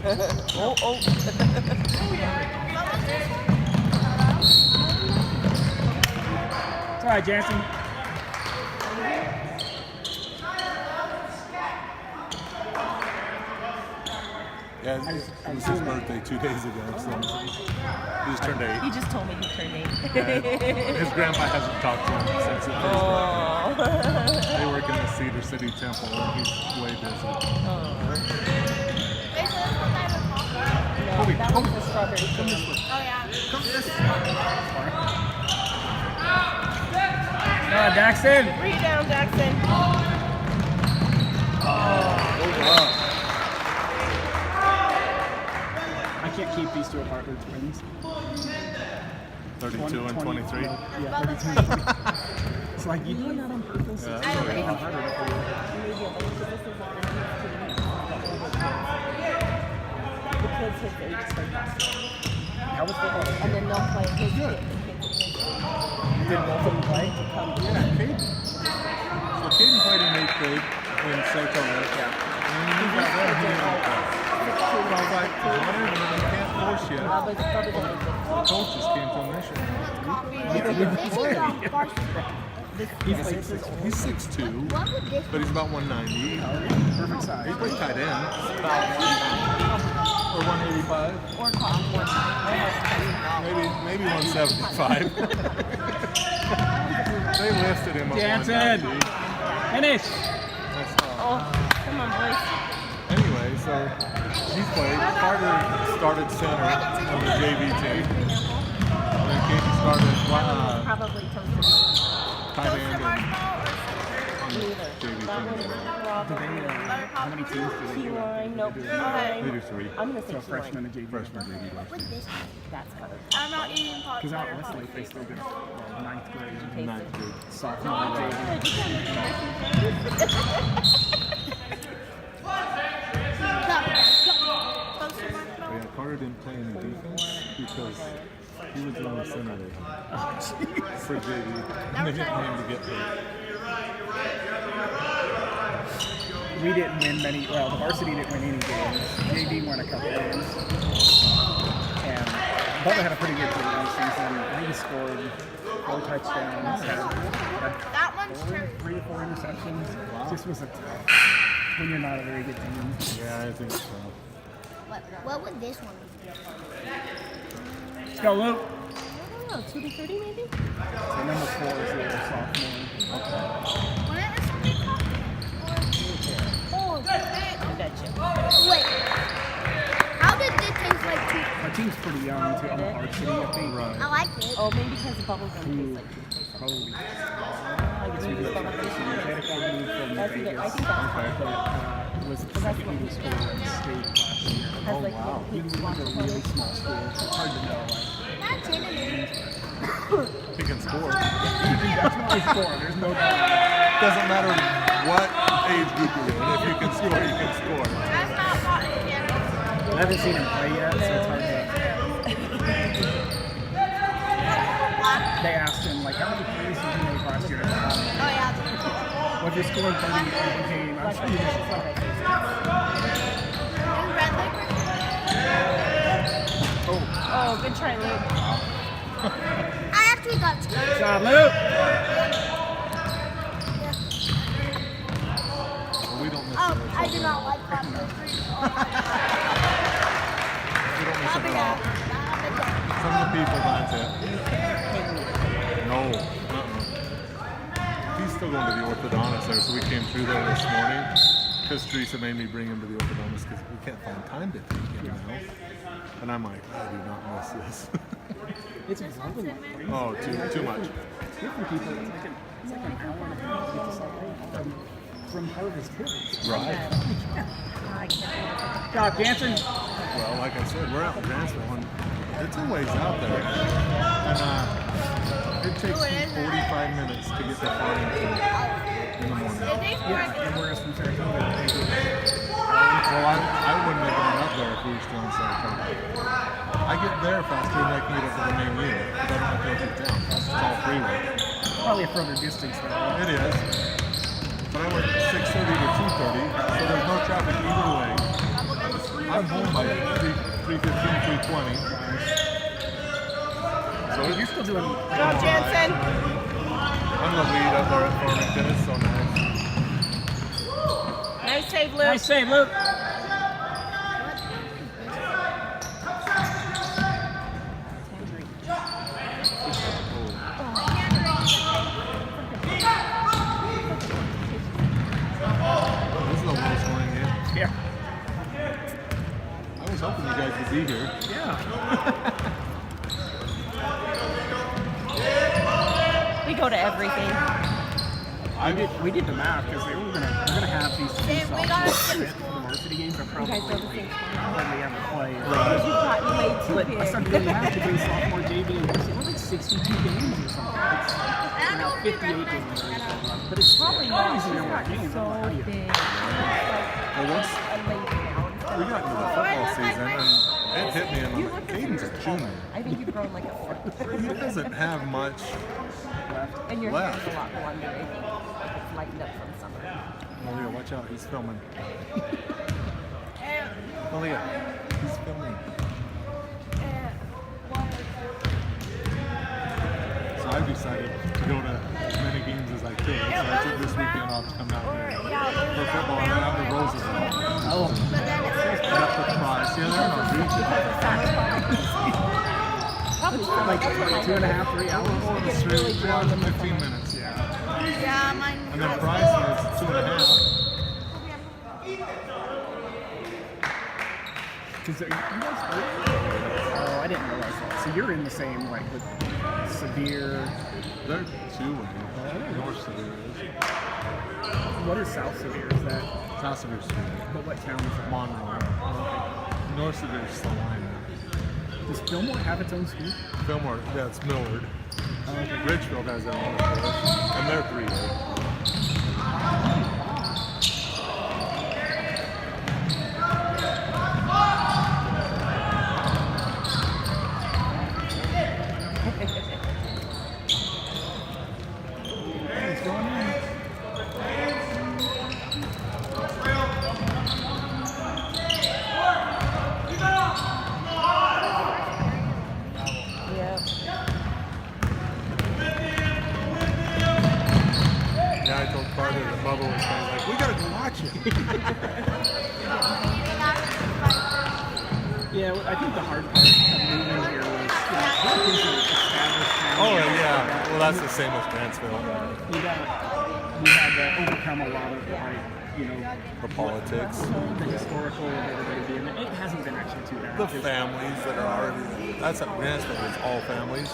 Oh, oh. It's all right, Jansen. Yeah, it was his birthday 2 days ago, so he just turned 8. He just told me he turned 8. Yeah, his grandpa hasn't talked to him since his birthday. They work in the Cedar City Temple, and he's way busy. No, that one's the strawberry thing. Oh, yeah. Daxton. Bring it down, Jackson. I can't keep these two apart. They're twins. 32 and 23. Yeah, 32 and 23. It's like, you doing that on purpose? Yeah, It's that's even right. harder to The kids his age is like that. How was football? And then they'll play his Good. Did both of them play? Yeah, Caden. So Caden played in 8th grade in Saratoga. Yeah. And when he got there, he didn't play. So I was like, whatever, you can't force you. The coach just came from Mission. He's 6'2", but he's about 190. Perfect size. He played tight end. Or 185. Or call Maybe 175. They lifted him up Jansen. 190. Finish. That's all. Oh, come on, boys. Anyway, so he's played. Carter started center on the JV team. And then Katie started Probably toasted. tight end and Neither. JV That team. was How many teams do they do? Q-line, nope. They do 3. I'm going to say So freshman Q-line. and JV. Freshman JV last year. That's covered. I'm not eating pot. Because out west, like, they still do 9th grade, Ninth grade. sophomore JV. Yeah, Carter didn't play any defense because he was the only center they had for JV. And they didn't want him to get hurt. We didn't win many, well, the varsity didn't win any games. JV won a couple games. And Bubba had a pretty good JV season. I think he scored 4 touchdowns. That one's true. 3 or 4 interceptions. This was a tough when you're not a very good team. Yeah, I think so. What would this one be? Let's go, Luke. I don't know, 2 to 30 maybe? So number 4 is the other sophomore. What is something called? Oh, I betcha. wait. How did this taste like two? Our team's pretty young, too. I'm a varsity, I think. Right. I like it. Oh, maybe because the bubble gum tastes like toothpaste. Probably. I guess we just bubble gum. They had a guy moved from That's a good, I Vegas. think that's Okay. But was the second biggest school in the state last year. has like wow. He was a really small school. It's hard to know. That's it. He can score. That's what I score. There's no doubt. Doesn't matter what age group you're in. If you can score, you can score. That's not what it is. I haven't seen him play yet, so it's hard to. They asked him, like, how many plays did you make last year? Oh, yeah. What if you scored 30 every game? I'm sure you did. Oh, good try, Luke. I actually got two. Good job, Luke. Well, we don't miss Oh, it. I do not like popcorn. We don't miss it at all. Some of the people, that's it. No. He's still going to the orthodontist there, so we came through there this morning. Because Teresa made me bring him to the orthodontist because we can't find time to take him now. And I'm like, I do not miss this. It's exhausting. Oh, too much. Different people, it's like an hour and a half to get to something from Harvest Hills. Right. Good job, Jansen. Well, like I said, we're out in Grantsville, and it's a ways out there. And it takes me 45 minutes to get to Farmington in the morning. Yeah, and whereas from Saratoga, they do. Well, I wouldn't have gone up there if we were still in Saratoga. I get there faster than I can get up to the main unit, because I don't have to go through town. It's all freeway. Probably a further distance though. It is. But I went 6:30 to 2:30, so there's no traffic either way. I got home by 3:15, 3:20. So you're still doing. Go, Jansen. I'm the lead up there at Farmington. It's so nice. Nice save, Luke. Nice save, Luke. This is the lowest scoring game. Yeah. I was hoping you guys would be here. Yeah. We go to everything. We did the math because we're gonna have these two Hey, we gotta sophomores for the varsity games are probably You guys know the same hardly ever play. Right. You've gotten way too But I big. started doing math between sophomore JV and varsity. We're like 62 games or something. It's now 58 games or something. But it's Probably not easier more games. so I'm like, how do you- big. Well, once we got into the football season, and it hit me, and I'm like, Caden's a junior. I think you've grown like a foot. He doesn't have much. And your Left. hair's a lot blonder, I think. Like it's lightened up from summer. Malia, watch out, he's filming. Malia, he's filming. So I decided to go to as many games as I could. So I took this weekend off to come down here for football. I went out to Roosevelt. Oh, Got up with Price. Yeah, they're not like 2.5, 3 hours. It's 3 hours and 15 minutes. Yeah, mine. And then Price is 2.5. Because you guys, oh, I didn't realize that. So you're in the same, like, with Sevier. They're 2 and North Sevier is. What is South Sevier? Is that? South Sevier is 2. But what town is that? Monroe. North Sevier is Salina. Does Fillmore have its own school? Fillmore, yeah, it's Millard. Ridgefield has their own, of course, and they're 3A. What's going on? Yep. Yeah, I told Carter that Bubba was kind of like, we gotta go watch it. Yeah, I think the hard part of moving here was, Hopkins is established town. Oh, yeah. Well, that's the same as Grantsville. We had to overcome a lot of, like, The politics. the historical of everybody being. It hasn't been actually too bad. The Just- families that are already, that's at Grantsville, it's all families.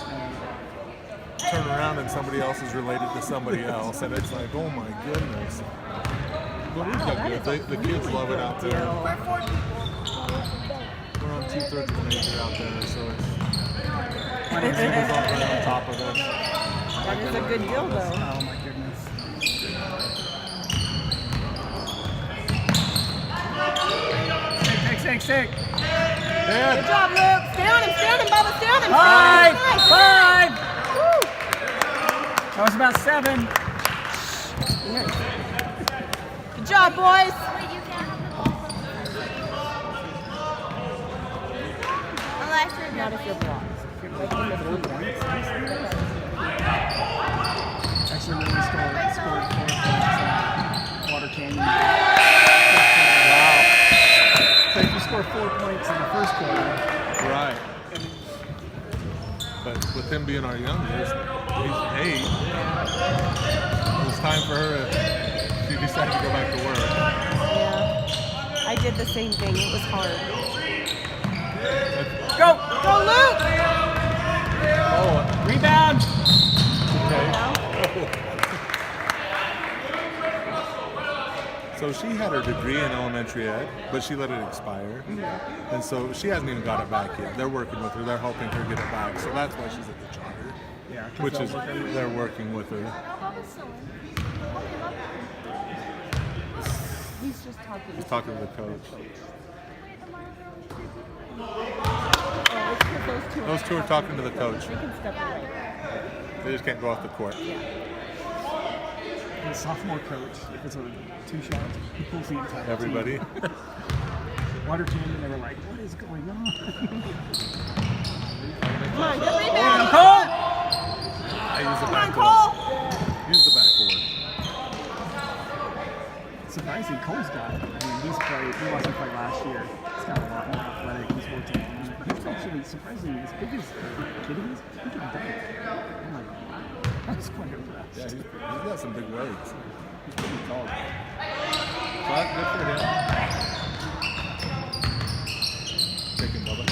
Turn around and somebody else is related to somebody else, and it's like, oh my goodness. But we've got good. The kids love it out there. We're on 2/3 of the major out there, so it's people's on top of us. That is a good deal, though. Oh my goodness. Sick. Dad, Good job, Luke. Stay on him, Bubba. Stay on him. Five! Five! Woo! That was about 7. Good job, boys. Not if you're blocked. Like in the blue points. Actually, when we scored 4 points in Water Canyon. wow. So if you score 4 points in the first quarter, Right. But with him being our youngest, he's 8. It was time for her to, she decided to go back to work. Yeah. I did the same thing. It was hard. go! Go, Luke! Oh, Rebound! okay. So she had her degree in elementary ed, but she let it expire. And so she hasn't even got it back yet. They're working with her. They're helping her get it back. So that's why she's at the charter, Yeah, 'cause which they'll is, work every- they're working with her. He's just talking. He's talking to the coach. Oh, it's 'cause Those two are talking to the coach. They can step away. They just can't go off the court. The sophomore coach, if it's a 2 shots, he pulls the entire Everybody. team. Waterton, and they were like, "What is going on?" Come on, good rebound. Cole! I use the Come on, backboard. Cole. Use the backboard. Surprising, Cole's got. I mean, he wasn't play last year. He's got a lot more athletic. He's worked a lot. He's actually surprisingly as big as kid is. He can dunk. I'm like, wow, that's quite impressed. Yeah, he's got some big legs. He's pretty tall. But good for him. Take him, Bubba.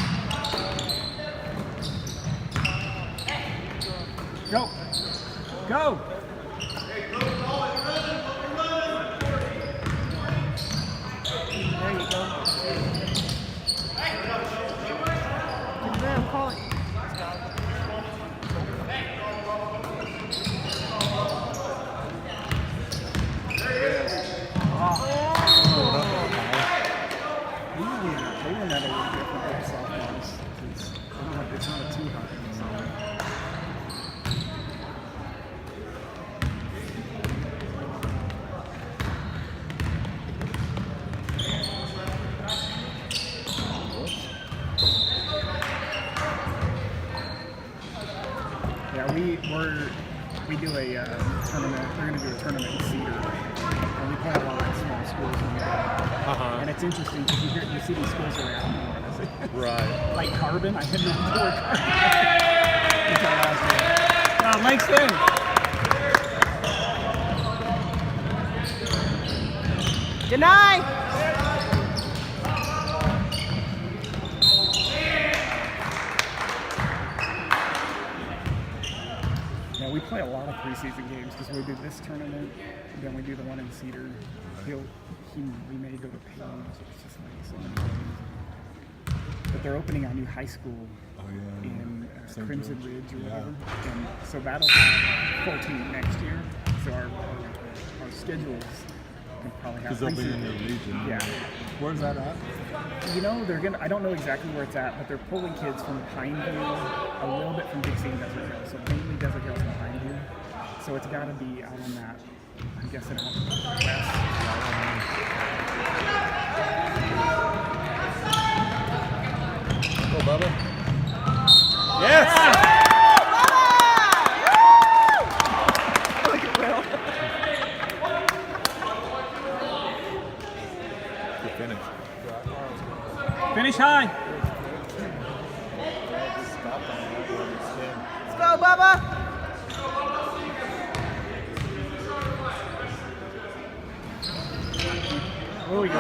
Go, go. There you go. Good round, call it. They were not a little different with the sophomores. It's not a too hot. Yeah, we do a tournament. We're going to do a tournament in Cedar, and we play a lot of small schools in there. And it's interesting because you see these schools around more. Right. Like Carbon, I didn't know where Carbon. Langston. Deny. Yeah, we play a lot of preseason games because we do this tournament, then we do the one in Cedar. We may go to Payne, so it's just like so many games. But they're opening a new high school in Crimson Ridge or whatever. And so that'll have full team next year. So our schedules can probably have Because they'll be in preseason. their region. Yeah. Where's that at? You know, I don't know exactly where it's at, but they're pulling kids from Pineview, a little bit from Dixie and Desert Hill. So mainly Desert Hills and Pineview. So it's got to be out on that, I'm guessing out west. Go, Bubba. Yes! Look at Will. Good finish. Finish high. Let's go, Bubba. Where we go?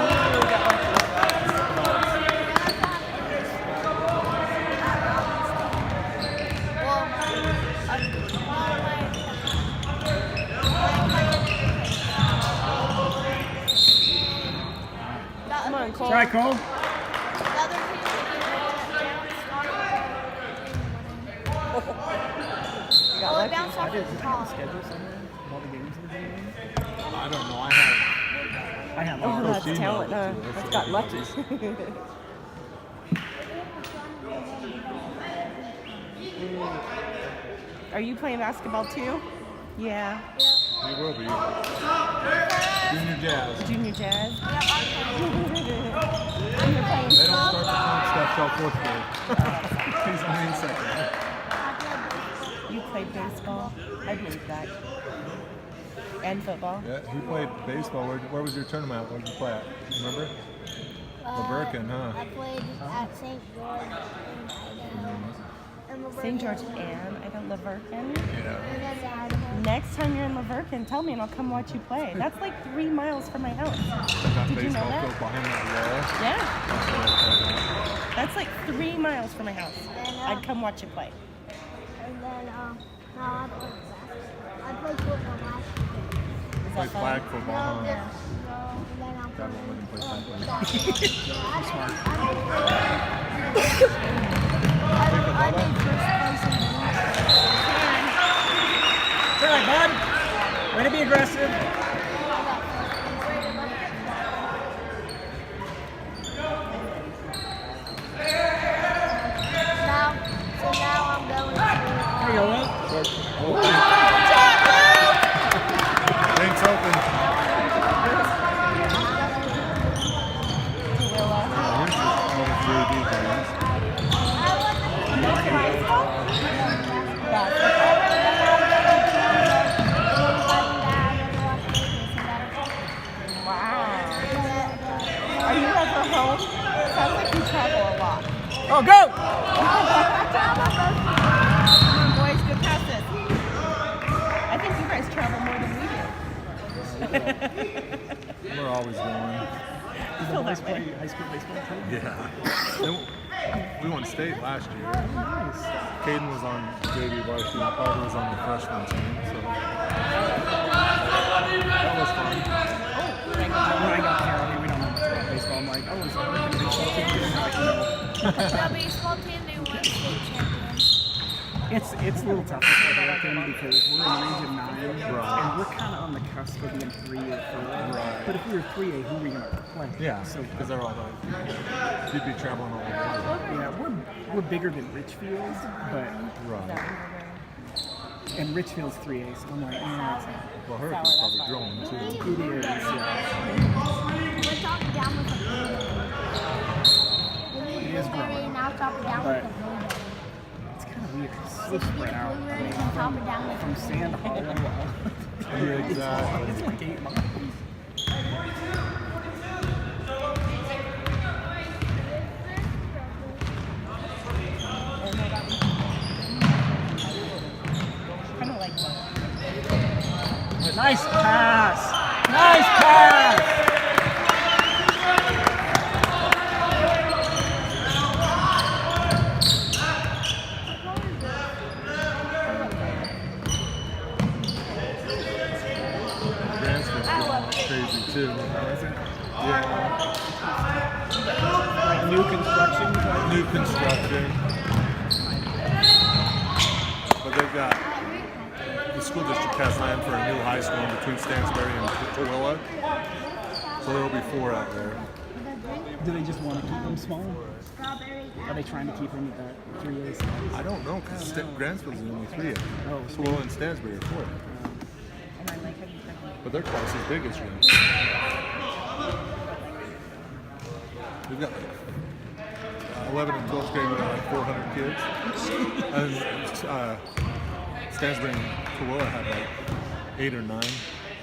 Come on, Cole. Try, Cole. Got lucky. I didn't have a schedule somewhere of all the games that are being made. I don't know. I have Oh, all that's Christine talent. knows, too. That's got lucky. Are you playing basketball too? Yeah. He will be. Junior Jazz. Junior jazz. They don't start the fun stuff till fourth grade. He's only in second. You played baseball. I believe that. And football. Yeah, he played baseball. Where was your tournament? Where did you play at? Remember? Laverkin, huh? I played at St. George St. George and Idaho, Laverkin. Yeah. Next time you're in Laverkin, tell me and I'll come watch you play. That's like 3 miles from my house. Got Did you know baseball that? field behind that Yeah. That's like 3 miles from my house. I'd come watch you play. And then, no, I played football last year. Is wall. Played that fun? flag football, huh? Yeah. And then I'm God won't let him play flag football. I made first place in the league. All right, bud. Way to be aggressive. Now I'm going to. There you go, Will. Thanks, open. Willa. Trevor home? Sounds like you travel a lot. Oh, go! Come on, boys, get past this. I think you guys travel more than we do. We're always going. Did the boys play high school baseball too? Yeah. We won state last year. Nice. Caden was on JV varsity and Carter was on the freshman team, so that was fun. When I got here, we don't know much about baseball. I'm like, oh, is there a baseball team? Like, no. The baseball team, they won state champions. It's a little tough for American because we're in Region 9, Right. and we're kind of on the cusp of being 3 or 4. Right. But if we were 3A, who are we going to play? Yeah, So because they're all like, you'd be traveling all over. yeah, we're bigger than Richfield, but Right. and Richfield's 3A, so I'm like, it's Well, Hurricane's probably growing too. it is. Yeah. We're chopping down with a It is growing. now chopping down with a It's kind of weird. It's so spread out. blueberries and chopping down with From Sand Hollow. Yeah, exactly. It's like 8 miles. Kind of like that. Nice pass! Nice pass! Bransford's going crazy too. Yeah. Like new construction. New construction. But they've got, the school district has land for a new high school in between Stansbury and Tooele. So there will be 4 out there. Do they just want to keep them small? Are they trying to keep them at that 3A size? I don't know, because Grantsville's the only 3. Oh, Tooele and Stansbury are 4. But they're twice as big as yours. We've got like 11 and 12th grade, we got like 400 kids. And Stansbury and Tooele have like 8 or 9. I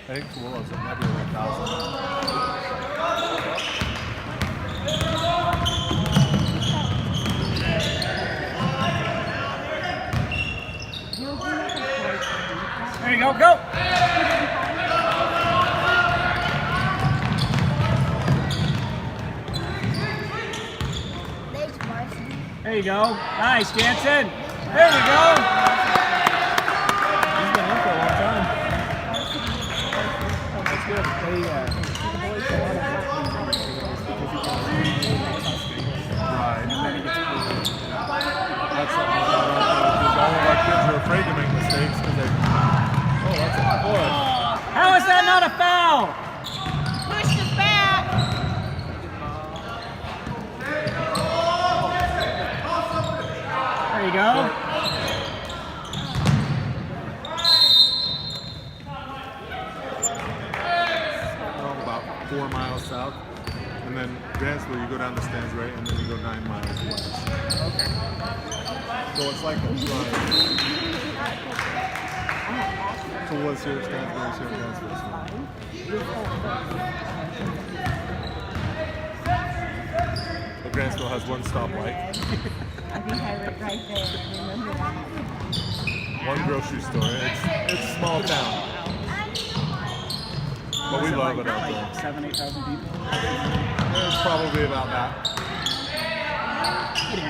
think Tooele's might be like 1,000. There you go, go! Thanks, varsity. There you go. Nice, Jansen. There you go. He's been in for a long time. That's good. The boys a lot of work when they because he can really Right. and then he gets cool. That's something that all of our kids are afraid to make mistakes because they, oh, that's a boy. How is that not a foul? Push this back. There you go. Well, about 4 miles south. And then Grantsville, you go down to Stansbury, and then you go 9 miles west. Okay. So it's like a run. So what's here, Stansbury's here, Grantsville's here. But Grantsville has 1 stoplight, I think I wrote right there. Remember that? 1 grocery store. It's a small town, but we love it out there. 7,000, 8,000 people. It's probably about that.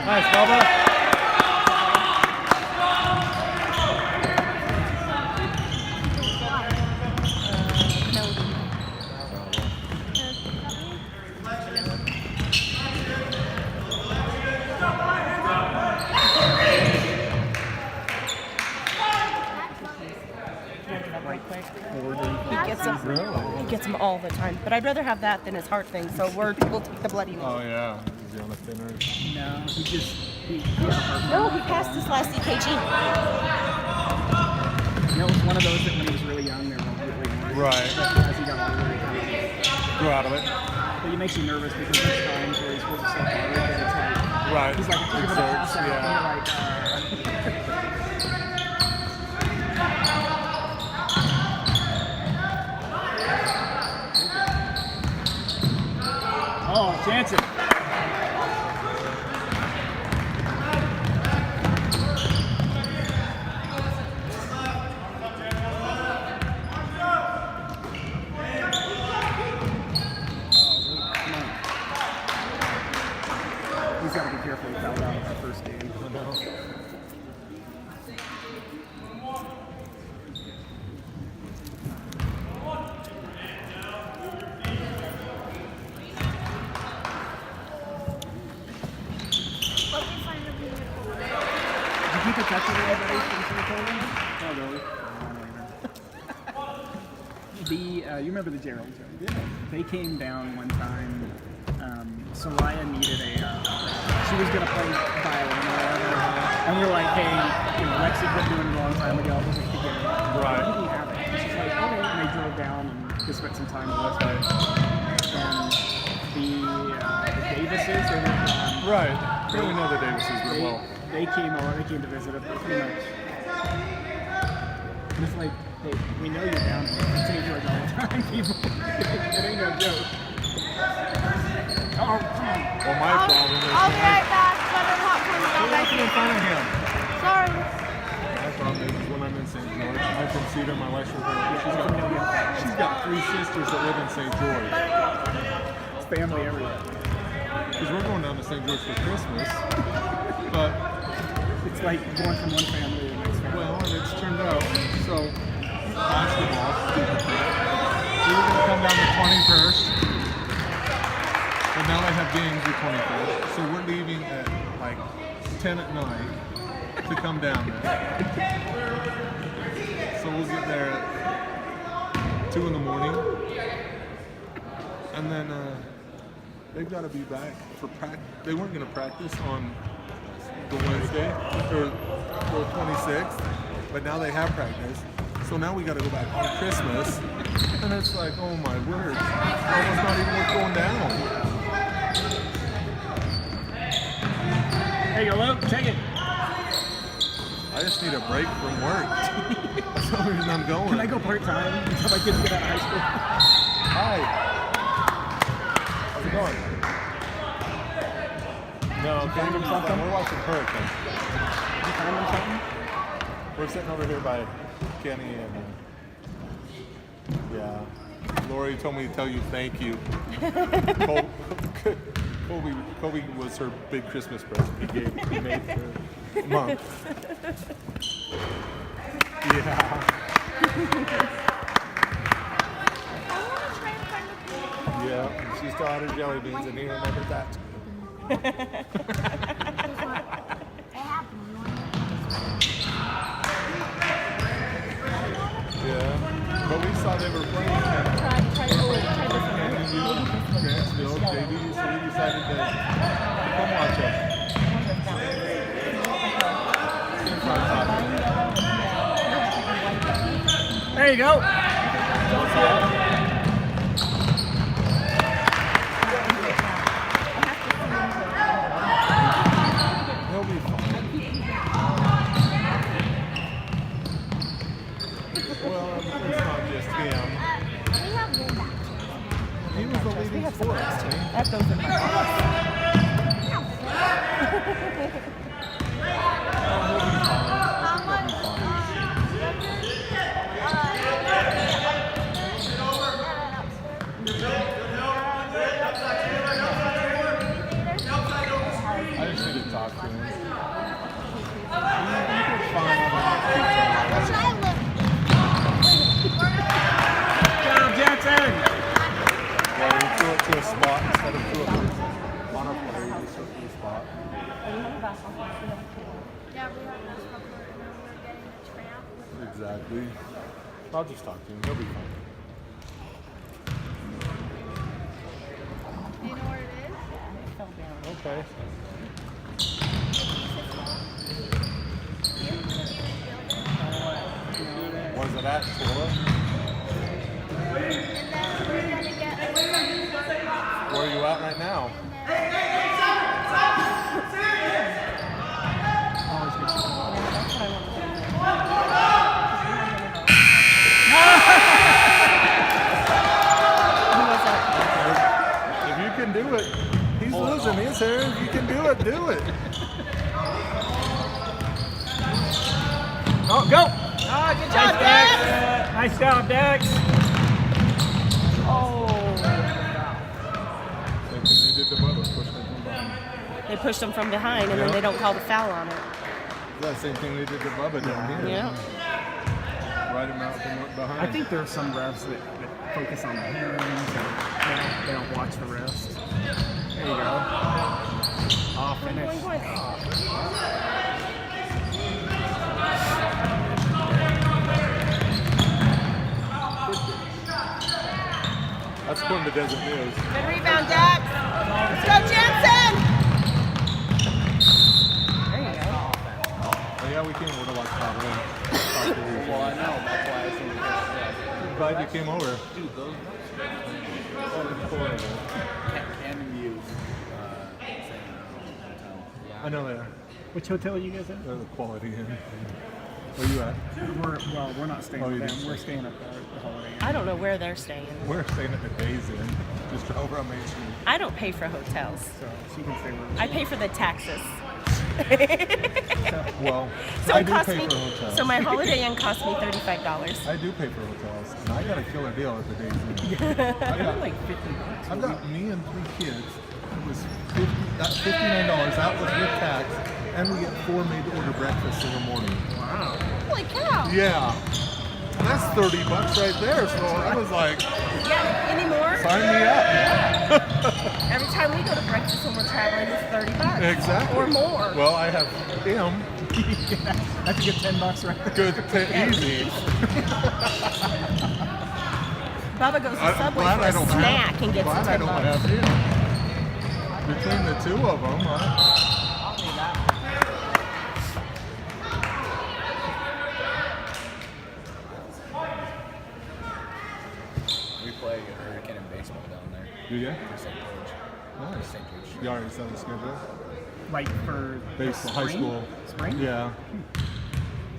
Nice, Bubba. Right quick. He Really? He gets them all the time. But I'd rather have that than his heart thing. So we'll take the bloody Oh one. yeah. Is he on a thinner? No, he has a heart. No, he passed his last EKG. You know, it was one of those that when he was really young, they were really worried. Right. Because he got really good. Grow out of it. But it makes you nervous because there's times where he's supposed to step forward and it's like, Right. he's like, you're going to pass Exerts, out. yeah. And you're like, Oh, Jansen. He's got to be careful. He fouled out of that first game. I know. But we find a beautiful. Did you keep in touch with anybody from Saratoga? Oh, really? You remember the Geralds, right? Yeah. They came down one time. Soraya needed she was going to play violin or whatever. And we were like, hey, Lexi quit doing it a long time ago. I was like, to get it. Right. Who do you have it? And she's like, okay. And they drove down and they spent some time with us. And the Davises, they were Right. We know the Davises real well. They came over, they came to visit us pretty much. And it's like, hey, we know you're down here. We say George all the time, people. It ain't no joke. Oh, come on. Well, my problem is I'll be right back. Southern Hot Corn Don't Dog walk ice in front of cream. him. Sorry. My problem is when I'm in St. George, I'm from Cedar, my wife's from her. She's got 3 sisters that live in St. George. It's family everywhere. Because we're going down to St. George for Christmas. But, It's like going from one family to the next family. well, and it's turned out, so, basketball, stupid thing. We were going to come down the 21st. But now they have games the 21st. So we're leaving at like 10 at night to come down there. So we'll get there at 2 in the morning. And then they've got to be back for practice. They weren't going to practice on the Wednesday or the 26th, but now they have practice. So now we got to go back on Christmas. And it's like, oh my word, it's almost not even worth going down. There you go, Luke. Take it. I just need a break from work. That's the only reason I'm going. Can I go part-time until my kids get out of high school? Hi. How's it going? No, find him something? we're watching Hurricane. Did you find them something? We're sitting over here by Kenny and yeah. Lori told me to tell you thank you. Kobe was her big Christmas present he made for a month. Yeah. I want to try and find a beautiful. Yeah. She still had her jelly beans and he remembered that. Yeah. But we saw they were playing Try this one. Grantsville, JV, so we decided to come watch it. There you go. He'll be fine. Well, it's not just him. We have one back. He was the leading scorer, I think. That goes in my box. He'll be fine. I think he'll be fine. I just need to talk to him. He's fine. Good job, Jackson. Yeah, he threw it to a spot instead of to a person. On a player, he just threw it to a spot. Yeah, we have this couple and then we're getting a tramp. Exactly. I'll just talk to him. He'll be fine. Do you know where it is? Okay. Was it at Tula? And then we're gonna get Where are you at right now? If you can do it. He's losing his hair. If you can do it, do it. Oh, go! Oh, good job, Dex. Nice job, Dex. Oh. Same thing they did to Bubba, pushed him from behind. They pushed him from behind, and then they don't call the foul on it. That's the same thing they did to Bubba down here. Yeah. Ride him out from behind. I think there are some refs that focus on the hands and they don't watch the rest. There you go. Oh, finish. That's according to Desert News. Good rebound, Dex. Let's go, Jensen. There you go. Oh, yeah, we came over to watch Bob win. Well, I know. That's why I think Glad you came over. dude, those Horrible. can you I know they are. Which hotel are you guys at? They're the Quality Inn. Where you at? We're not staying Oh, with you them. didn't We're stay. staying at the Holiday Inn. I don't know where they're staying. We're staying at the Days Inn. Just over on Main Street. I don't pay for hotels. So she can stay with us. I pay for the taxes. Well, So I it do cost pay me. for hotels. So my Holiday Inn cost me $35. I do pay for hotels, and I got a killer deal at the Days Inn. They're like $50. I've got me and 3 kids. It was $59 out with tax, and we get 4 made-to-order breakfasts in the morning. Wow. Holy cow! Yeah, that's $30 right there. So I was like, Yeah. Any more? sign me up. Every time we go to breakfast when we're traveling, it's $30. Exactly. Or more. Well, I have him. That's a good $10 right there. Good, easy. Bubba goes to I'm Subway glad for I a don't snack have. and gets Glad I $10. don't have him. Between the two of them, we play Hurricane and baseball down there. do you? St. George. Nice. St. George. You already set the schedule? Like for Baseball, high spring? school. Spring? Yeah.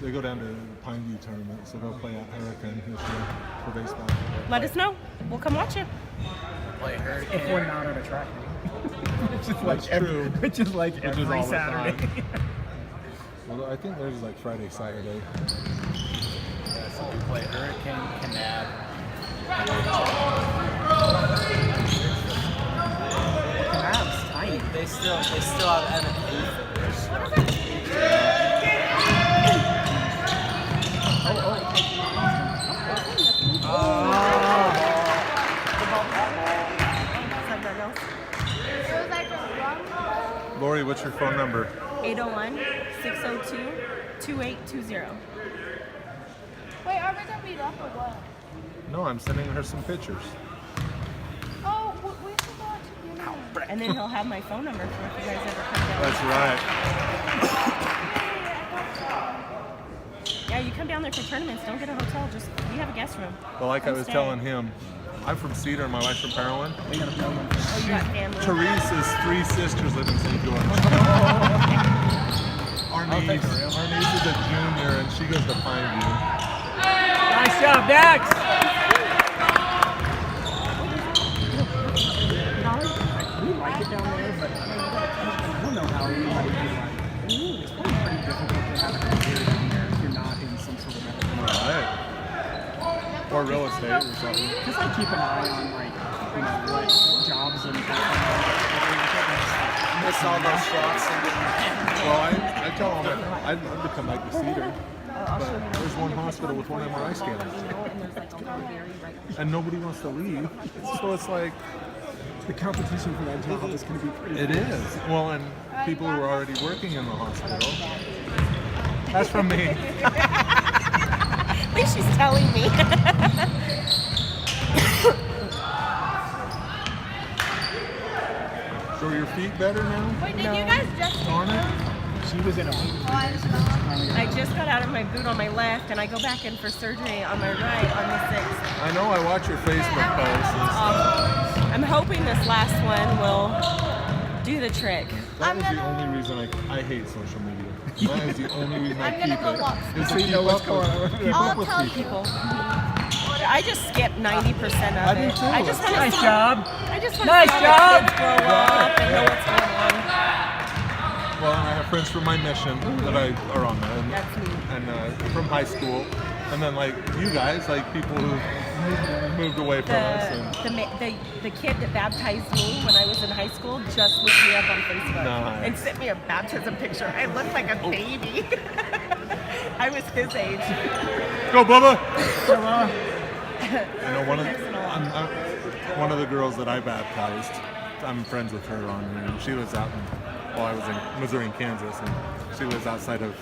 They go down to the Pine View tournament, so they'll play at Hurricane this year for baseball. Let us know. We'll come watch you. Play Hurricane. If we're not at a track meet. Which is That's true. Which is like is every all the Saturday. time. Well, I think theirs is like Friday, Saturday. Yeah, so we play Hurricane, Canab. That's tiny. They still have NFP figures. Lori, what's your phone number? 801-602-2820. Wait, are we gonna be left or what? No, I'm sending her some pictures. Oh, we forgot to do that. And then he'll have my phone number for if you guys ever come down. That's right. Yeah, you come down there for tournaments. Don't get a hotel. Just we have a guest room. Well, like I Come was stay. telling him, I'm from Cedar and my wife's from Parowan. We got a building. Oh, you got family. Teresa's 3 sisters live in St. George. Our niece is a junior and she goes to Pine View. Nice job, Dax! We like it down there, but I don't know how anybody can like. It's probably pretty difficult to have a career down there if you're not in some sort of medical. Right. Or real estate or something. Just like keep an eye on like what jobs and Miss all those shots. Well, I tell them I'd love to come back to Cedar, but there's one hospital with one MRI scanner, and nobody wants to leave. So it's like, the competition for that job is going to be pretty. it is. Well, and people who are already working in the hospital. That's from me. At least she's telling me. So are your feet better now? Wait, did you guys just On it? She was in a boot 3 days ago. I just got out of my boot on my left, and I go back in for surgery on my right on the 6th. I know. I watch your Facebook posts. I'm hoping this last one will do the trick. That is the only reason I hate social media. That is the only reason I I'm gonna keep go it. walk. Is So to you keep know what's up going with, on. keep I'll up with tell people. People. I just skip 90% of I do it. too. I just want to Nice see, job. I I just want Nice to see job. all the kids grow up and know what's going on. Well, I have friends from my mission that are on there, That's neat. and from high school, and then like you guys, like people who moved away from us. And The kid that baptized me when I was in high school just looked me up on Facebook Nice. and sent me a baptism picture. I looked like a baby. I was his age. Go, Bubba! Come on. You know, one of the girls that I baptized, I'm friends with her on here, and she lives out in, well, I was in Missouri and Kansas, and she lives outside of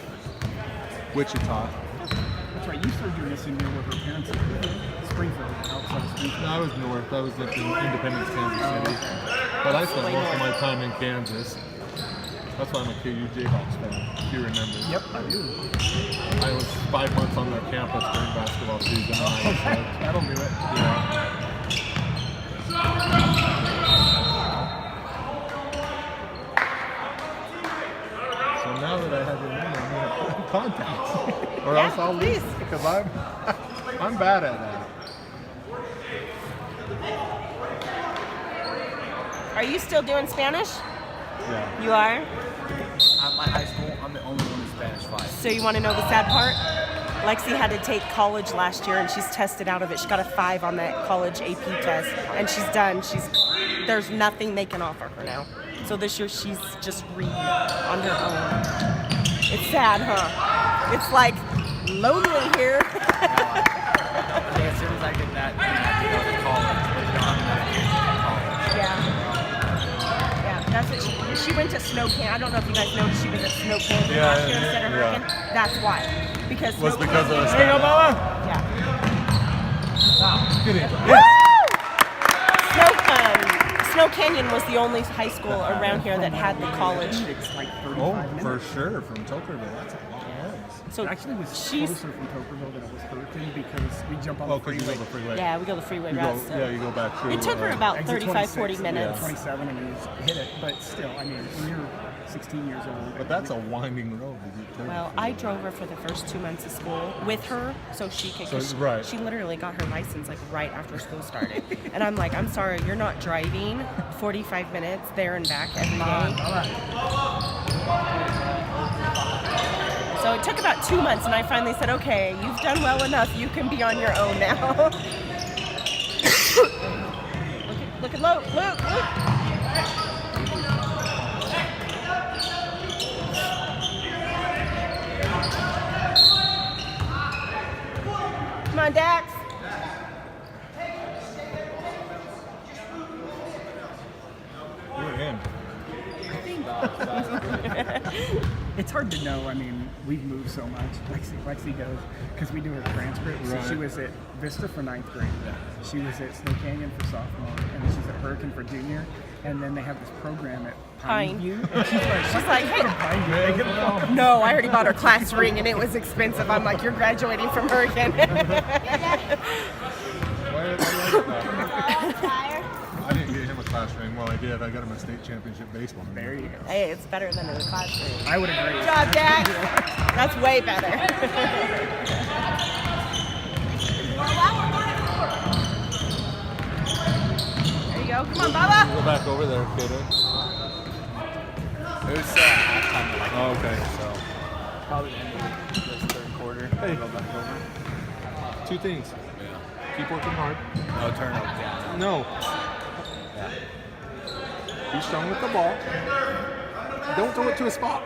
Wichita. That's right. You started doing this in here with her parents in Springfield, outside of Springfield. No, I was north. I was in Independence, Kansas City. But I spent most of my time in Kansas. That's why I'm a KU Jayhawks fan, if you remember. Yep, I do. I was 5 months on their campus during basketball season. And I was like, That'll do it. yeah. So now that I have your number, I'm going to put in contact. Or Yeah, else I'll please. lose because I'm bad at that. Are you still doing Spanish? Yeah. You are? At my high school, I'm the only one in Spanish 5. So you want to know the sad part? Lexi had to take college last year and she's tested out of it. She got a 5 on that college AP test and she's done. There's nothing they can offer her now. So this year she's just reading on her own. It's sad, huh? It's like lonely here. As soon as I get that, then I have to go to college. But you don't have to Yeah. Yeah, that's what she went to Snow Canyon. I don't know if you guys know she was at Snow Canyon Yeah, last year instead of yeah. Hurricane. That's why. Because Was Snow because of the Canyon- There you go, Bubba! Yeah. Get in. Woo! Snow Canyon was the only high school around here that had the college. It's like 35 Oh, minutes. for sure, from Tokerville. That's a lot of miles. So It actually was she's closer from Tokerville than it was Hurricane because we jump on Oh, the because you freeway. go the freeway. yeah, we go the freeway You route. go, So. yeah, you go back through. It took her about Exit 35, 40 26, minutes. 27, and you just hit it. But still, I mean, when you're 16 years old. But that's a winding road. to get to. Well, I drove her for the first 2 months of school with her so she could. So, she, right. she literally got her license like right after school started. And I'm like, I'm sorry, you're not driving 45 minutes there and back every day. So it took about 2 months, and I finally said, okay, you've done well enough. You can be on your own now. look at Luke, Luke. Come on, Dax. You're in. It's hard to know. I mean, we've moved so much. Lexi goes because we do her transcript. So Right. she was at Vista for 9th grade. She was at Snow Canyon for sophomore, and then she's at Hurricane for junior. And then they have this program at Pine. Pineview. And she's like, hey. Pineview. They get a No, I already bought her class ring, and it was expensive. I'm like, you're graduating from Hurricane. Why did I like that? I didn't get him a class ring. Well, I did. I got him a state championship baseball ring. There you go. Hey, it's better than a class ring. I would agree. Good job, Dax. That's way better. There you go. Come on, Baba. Go back over there, kiddo. It was halftime, like, Oh, okay. so probably the end of this third quarter. Hey. Go back over. 2 things. Yeah. Keep working hard. No turnovers. Yeah. No. Be strong with the ball. Don't throw it to a spot.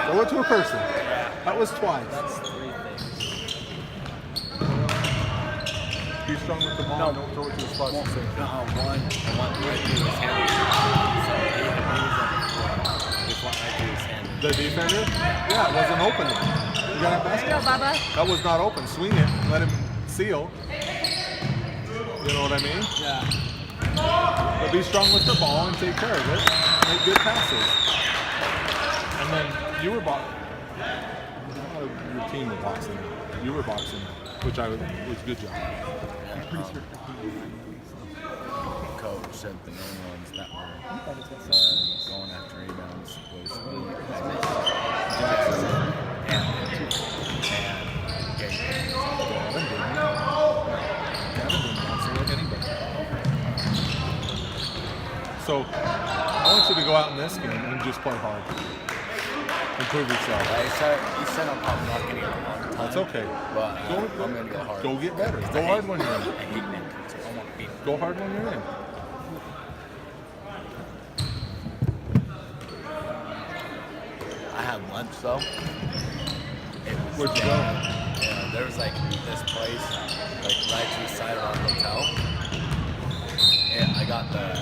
Throw it to a person. That was twice. That's 3 things. Be strong with the ball. No. Don't throw it to a spot. One right through his hand. So he was up. Just went right through his hand. The defender? Yeah, it wasn't open. You got a There you go, basket. Baba. That was not open. Swing it. Let him seal. You know what I mean? Yeah. But be strong with the ball and take care of it. Make good passes. And then you were boxing. Your team were boxing. You were boxing, which was good job. Pretty sure. Coach said the main ones that were going after rebounds was me, Jackson, and Gabe. Gavin didn't box like anybody. So I want you to go out in this game and just play hard. Improve yourself. He said I'm probably not getting a long time. That's okay. But I'm going to go hard. Go get better. Go hard when you're in. I hate mentors. I want to beat them. Go hard when you're in. I had lunch though. Where'd you go? Yeah, there was like this place, like right to the side of our hotel. And I got the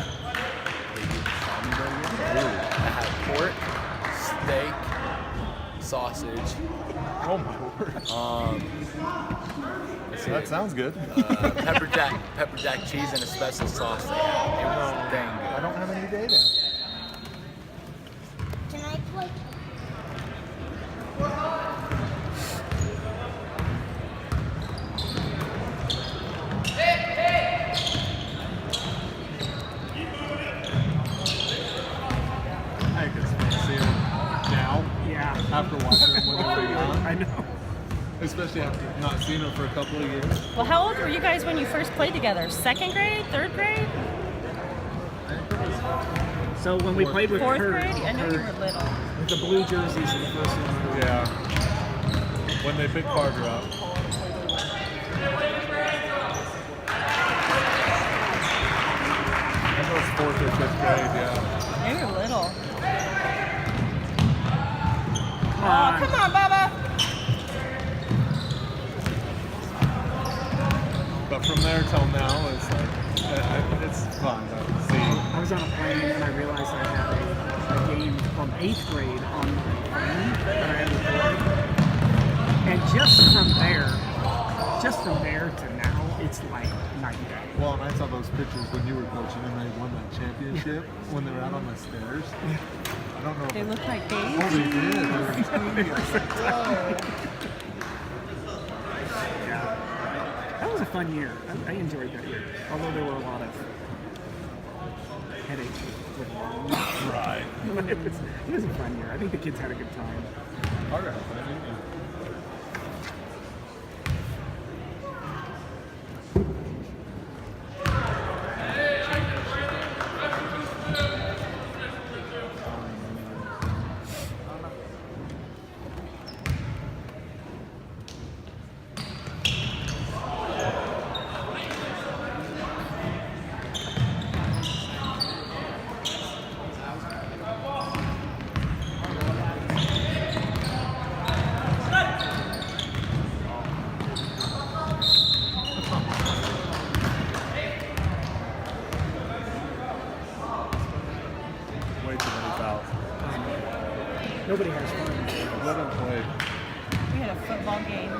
salmon burger. I had pork, steak, sausage. Oh my word. That sounds good. Pepper jack cheese and a special sauce they had. It was dang good. I don't have any data. Can I play? I think it's fun to see them now Yeah. after watching them when they were young. I know. Especially after not seeing them for a couple of years. Well, how old were you guys when you first played together? Second grade? Third grade? So when we played with Fourth her, grade? I know you were little. with the blue jerseys in the first one. Yeah. When they picked Carter up. I think it was 4th or 5th grade, yeah. You were little. Come Oh, on. come on, Bubba. But from there till now, it's like, it's fun to see. I was on a plane and I realized I had a game from 8th grade on my phone that I had recorded. And just from there to now, it's like night and day. Well, and I saw those pictures when you were coaching and they won that championship when they were out on the stairs. I don't know if They look like Oh, babies. they did. They were tiny. Yeah. That was a fun year. I enjoyed that year. Although there were a lot of headaches with loans. Right. But it was a fun year. I think the kids had a good time. Carter had fun, didn't you? Way too many fouls. Nobody has fun. Let them play. We had a football game.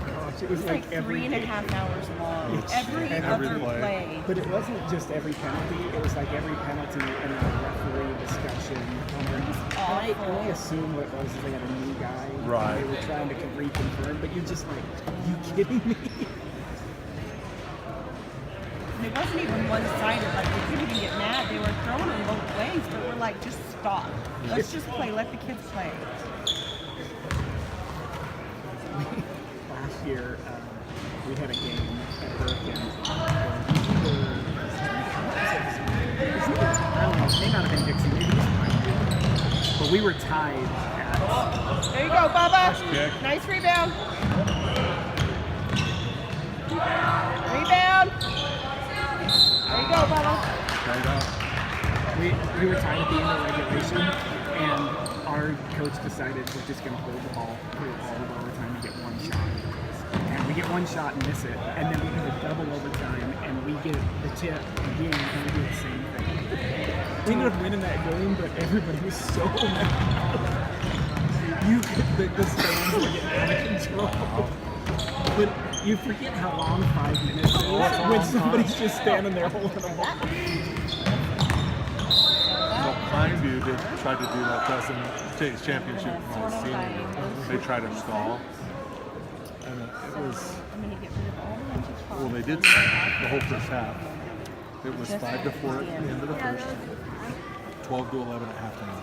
Gosh, it was It's like like every 3.5 hours long. It's Every every other play. play. But it wasn't just every penalty. It was like every penalty and then a referee discussion. And I assume what it was is they had a new guy. Right. They were trying to reconfirm, but you're just like, you kidding me? And it wasn't even one-sided. Like, we couldn't even get mad. They were throwing them both ways, but we're like, just stop. Let's just play. Let the kids play. Last year, we had a game at Hurricane. I don't know, it may not have been Dixie, maybe it was Pine. But we were tied at, There you go, Bubba. kick. Nice rebound. Rebound. There you go, Bubba. Straight up. we were tied at the end of regulation, and our coach decided we're just going to hold the ball through all of overtime and get one shot. And we get one shot and miss it, and then we have a double overtime, and we get the tip again, and we do the same thing. We ended up winning that game, but everybody was so mad. The stands were getting out of control. But you forget how long 5 minutes is when somebody's just standing there holding a ball. So Pineview did try to do that to us in the State's championship my senior year. They tried to stall. And it was, I'm going to get rid of all the lunches. well, they did the whole first half. It was 5-4 at the end of the first, 12-11 at halftime.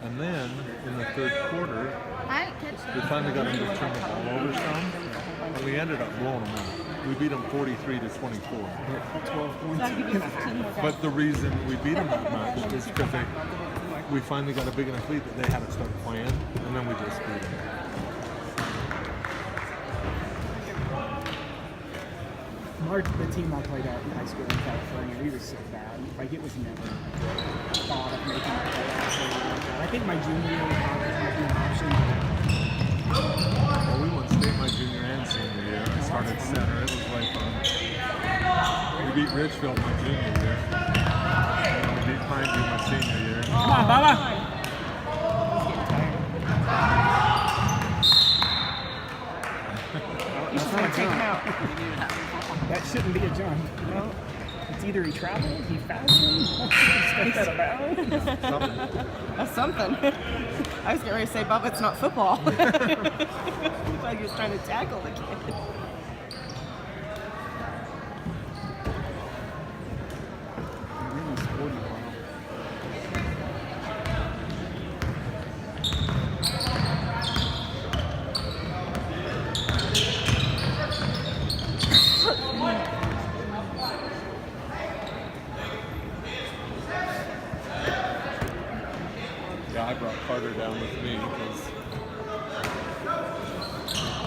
And then in the third quarter, I didn't catch we finally got them to turn the ball over some, and we ended up blowing them out. We beat them 43-24. 12 points. But the reason we beat them that much is because we finally got a big enough lead that they had to start playing, and then we just beat them. The team I played at in high school in California, we were so bad. Like, it was never thought of making the playoffs or anything like that. I think my junior year might be an option. Well, we won state my junior and senior year. I started center. It was way fun. We beat Richfield my junior year. And we beat Pineview my senior year. Come on, Baba! That's not a jump. That shouldn't be a jump. No. It's either he traveled, he fouled him, he stepped out of bounds. That's something. I was getting ready to say, Bubba, it's not football. Like he was trying to tackle the kid. Really sporty, wow. Yeah, I brought Carter down with me because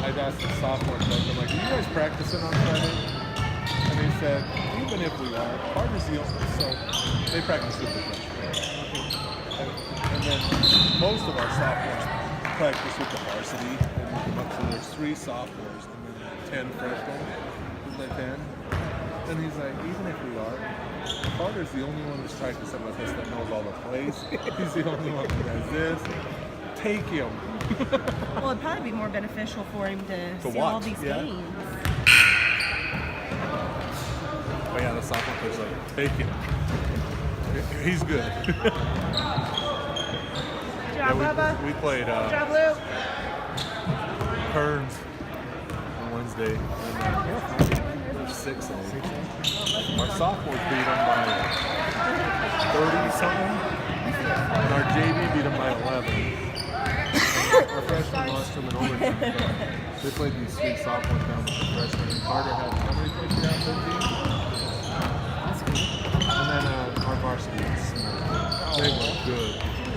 I'd asked the sophomore coach, I'm like, are you guys practicing on Friday? And he said, even if we are, Carter's the only, so they practice with the freshmen. And then most of our sophomores practice with the varsity, and we come up, so there's 3 sophomores and then 10 freshmen. Isn't that 10? And he's like, even if we are, Carter's the only one who's practicing with us that knows all the plays. He's the only one who does this. Take him. Well, it'd probably be more beneficial for him to see watch, all these yeah. games. But yeah, the sophomore coach like, take him. He's good. Good job, Bubba. We played Good job, Lou. Kearns on Wednesday. And, 6-8. Our sophomores beat them by 30-something. And our JV beat them by 11. Our freshmen lost them in overtime. But they played these 3 sophomores down with the freshmen. And Carter had how many points down? 13? And then our varsity was they were good.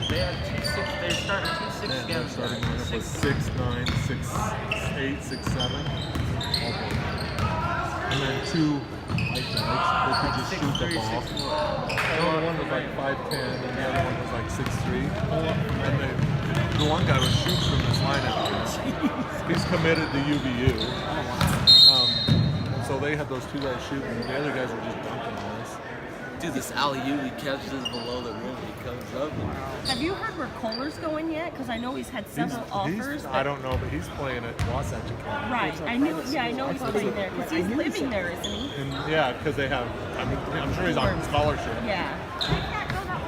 They had 2-6. They started 2-6 Man, their games. starting lineup was 6'9", 6'8", 6'7". And then 2 white guys that could just shoot the ball. No, one was like 5'10", and the other one was like 6'3". And the one guy was shooting from this lineup. He's committed to UVU. And so they had those 2 guys shooting, and the other guys were just dunking on us. Dude, this alley-oop, he catches below the rim. He comes up. Have you heard where Kohler's going yet? Because I know he's had several offers. I don't know, but he's playing at Wasatch Academy. Right. I knew. Yeah, I know he's playing there because he's living there, isn't he? And yeah, because they have, I'm sure he's on scholarship. Yeah.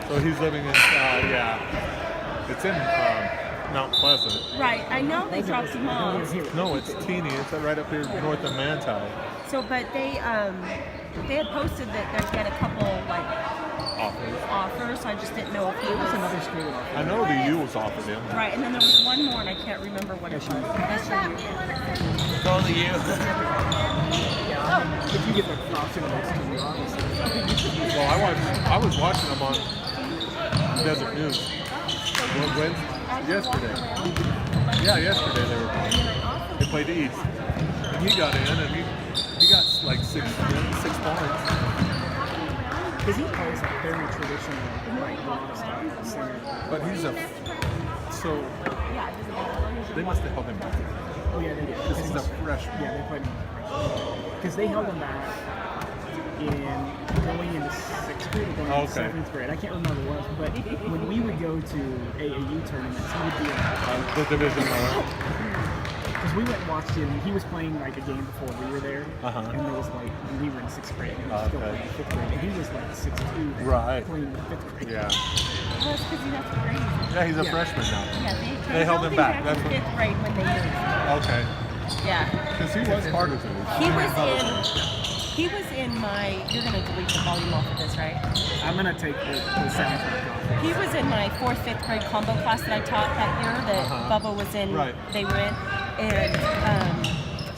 So he's living in, it's in Mount Pleasant. Right. I know they dropped him off. No, it's teeny. It's right up here north of Manti. So, but they had posted that they'd get a couple like offers. So I just didn't know if he was Another school. I know the U was offered him. right. And then there was one more, and I can't remember what it was. Go to you. If you get the option next to you, obviously. Well, I was watching them on Desert News. Yesterday. Yeah, yesterday they were playing. They played East. And he got in, and he got like 6 points. Because he plays like very traditional, like block style center. But he's so they must have held him back. Oh yeah, they did. Because he's a freshman. Yeah, they played him. Because they held him back in going into 6th grade or going into 7th grade. I can't remember what it was, but when we would go to AAU tournaments, he would be in The division. because we went and watched him. He was playing like a game before we were there, Uh-huh. and there was like we were in 6th grade, and he was still playing 5th grade, and he was like 6'2", Right. playing 5th grade. Yeah. Well, it's because he has grade. Yeah, he's a Yeah. freshman now. Yeah, They held him back. in That's what- 5th grade when they moved. Okay. Yeah. Because he was harder to me. He was in in my. You're gonna delete the volume off of this, right? I'm gonna take the 7th off. He was in my 4th, 5th grade combo class that I taught that year that Bubba was in. Right. They were in, and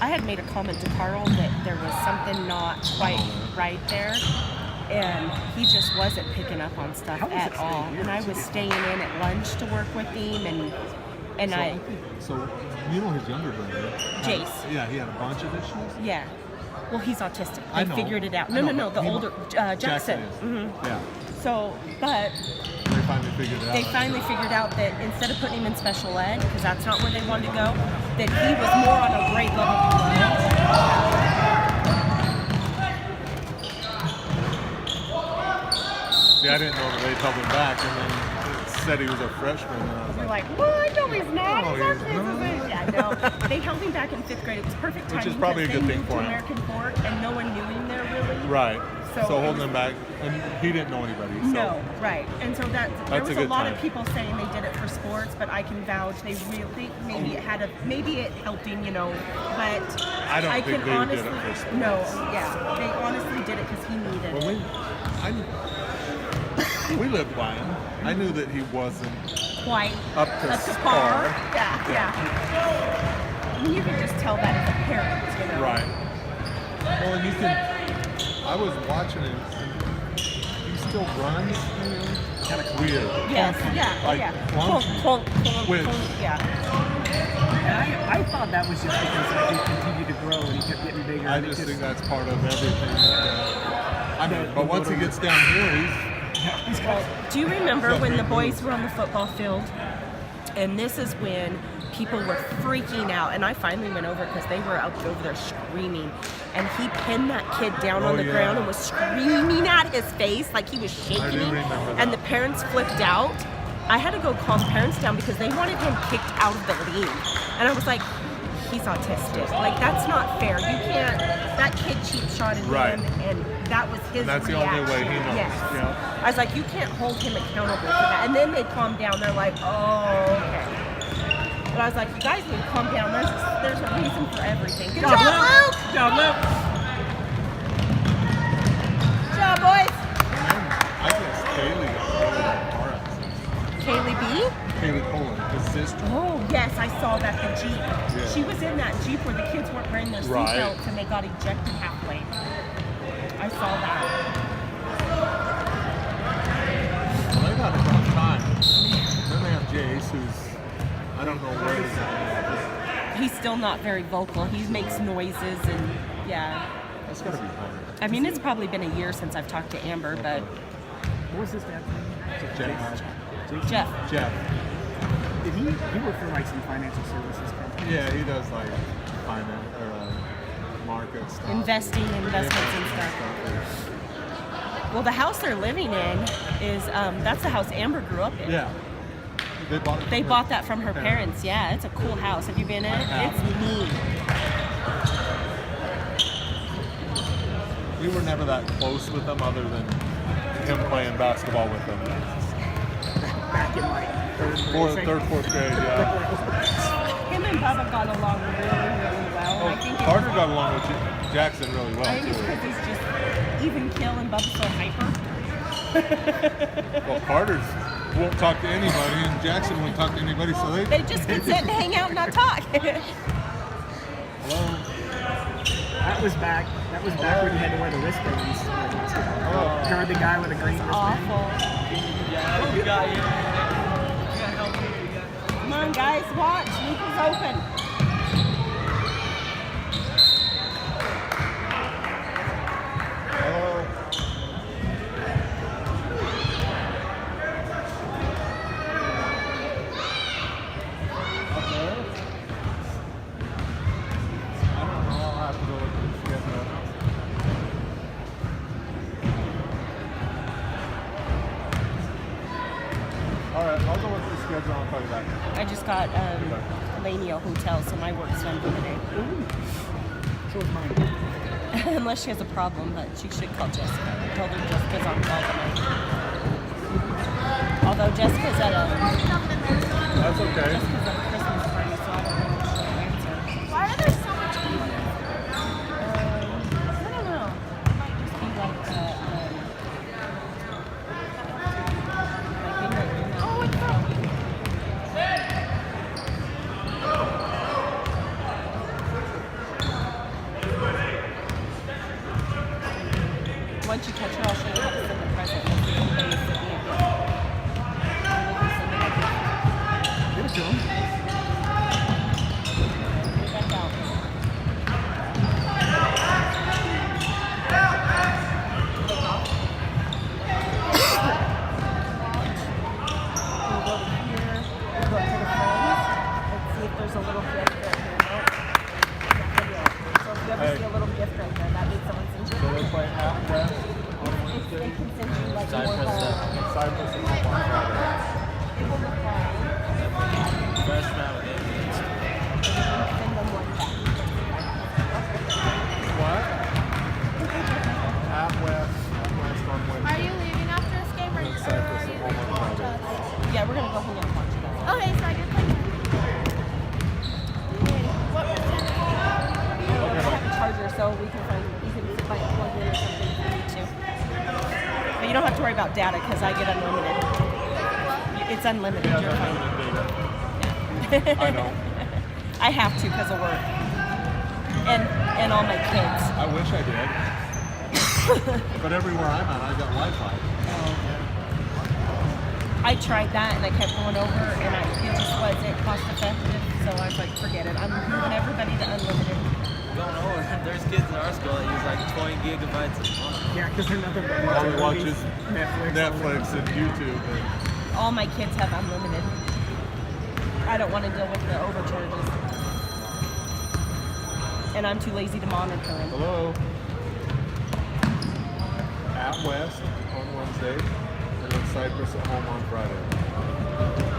I had made a comment to Carl that there was something not quite right there, and he just wasn't picking up on stuff How was at it all. staying And I here, was too? staying in at lunch to work with him, and I. So, you know his younger brother. Jace. Yeah, he had a bunch of issues. Yeah. Well, he's autistic. I They know. figured it out. I No, know, no, no. but The he- older Jackson. is. Mhm. Yeah. So, but They finally figured it out. they finally figured out that instead of putting him in special ed, because that's not where they wanted to go, that he was more on a grade level below. See, I didn't know that they held him back, and then it said he was a freshman, and I was You're like, like, what? No, he's not. No, He's he's actually not. the same. Yeah, no. They held him back in 5th grade. It was perfect timing. Which is probably a because good they thing moved for to him. American Fork, and no one knew him there really. right. So So, it holding was- him back, and he didn't know anybody. So. No, right. And so there That's was a a good lot time. of people saying they did it for sports, but I can vouch they really maybe it helped him, but I don't think can they did it honestly for sports. no, yeah, they honestly did it because he needed When it. we lived by him, I knew that he wasn't Quite up to par. par. Yeah. I mean, you can just tell that as a parent, Right. Well, and you can. I was watching him, and he still runs. Kind of weird. Yes, Clunky. yeah, Like yeah. clunky. Clunk, clunk, Which- clunk, yeah. And I thought that was just because like, he continued to grow and he kept getting bigger. I and it just think that's part of everything. I mean, but once he gets down here, he's Do you remember Got when the great boys moves. were on the football field? And this is when people were freaking out. And I finally went over because they were up over there screaming. And he pinned that kid down Oh, on the yeah. ground and was screaming at his face like he was shaking do him. remember that. And the parents flipped out. I had to go calm the parents down because they wanted him kicked out of the league. And I was like, he's autistic. Like, that's not fair. You can't, that kid cheap shotted Right. him, and that was his And that's the reaction. only way he knows, Yes. yeah. I was like, you can't hold him accountable for that. And then they calmed down. They're like, oh, okay. But I was like, you guys need to calm down. There's a reason for everything. Good job, Luke! Good job, Luke. Good job, boys! I guess Kaylee got killed in a car accident. Kaylee B? Kaylee Poland, his sister. Oh, yes, I saw that, the Jeep. Yeah. She was in that Jeep where the kids weren't wearing their Right. seatbelts and they got ejected halfway. I saw that. Well, they got a rough time. Then they have Jace, who's, I don't know where he's at. He's still not very vocal. He makes noises and, yeah. That's gotta be hard. I mean, it's probably been a year since I've talked to Amber, but What was his dad's name? Jeff. Jeff. Jeff. Did he worked for like some financial services company? Yeah, he does like finance or market stuff. Investing, investments and stuff. Well, the house they're living in is, that's the house Amber grew up in. Yeah. They bought it. They from bought her that from her parents. Yeah, it's a cool house. Have you been in it? have. It's neat. We were never that close with them other than him playing basketball with them. Back in like third, Fourth grade, yeah. Him and Bubba got along really, really well. I think Carter got along with Jackson really well I think it's too. because he's just even kill and Bubba's so hyper. Well, Carter's won't talk to anybody, and Jackson won't talk to anybody, so they. They just can sit and hang out and not talk. Hello. That was back when you had to wear the wristbands. Oh. Guard the guy with a green wristband. Awful. Come on, guys, watch. Luke is open. Hello. Up there? I don't know. I'll have to go look at the schedule. All right, I'll go look at the schedule. I'll call you back. I just got Laney a hotel, so my work's done for the day. So was mine. Unless she has a problem, but she should call Jessica. I told her Jessica's on call tonight. Although Jessica's at a That's okay. Jessica's at a Christmas party, so I don't know if she'll answer. Why are there so much people? I don't know. I'll show you how to send the present. Let's see if anybody sent me a gift. And we'll be sending a gift. Give it to him. Get back out. We'll go to here. We'll go to the friends. Let's see if there's a little gift right here. Nope. So if you ever see a little gift right there, that means someone sent you. So they play out west on They Wednesday. can send you like more Cypress, Cypress is home on Friday. It will reply. First round of games. Send them one back. What? Out west on Are Wednesday. you leaving after this game, or And Cypress is home on Friday. Yeah, we're gonna go hang out and watch it. Okay, so I can play. What was it? I have a charger, so we can find you can like plug in or something if you need to. But you don't have to worry about data because I get unlimited. It's unlimited. Yeah, You're that's fine. data. I know. I have to because of work and all my kids. I wish I did. But everywhere I'm at, I got Wi-Fi. I tried that and I kept going over and it just wasn't cost effective. So I was like, forget it. I'm moving everybody to unlimited. Going over. There's kids in our school that use like 20 gigabytes a month. Yeah, because they're nothing but All we watch movies, is Netflix. Netflix and YouTube. And All my kids have unlimited. I don't want to deal with the overcharges. And I'm too lazy to monitor them. hello. Out west on Wednesday, and then Cypress at home on Friday.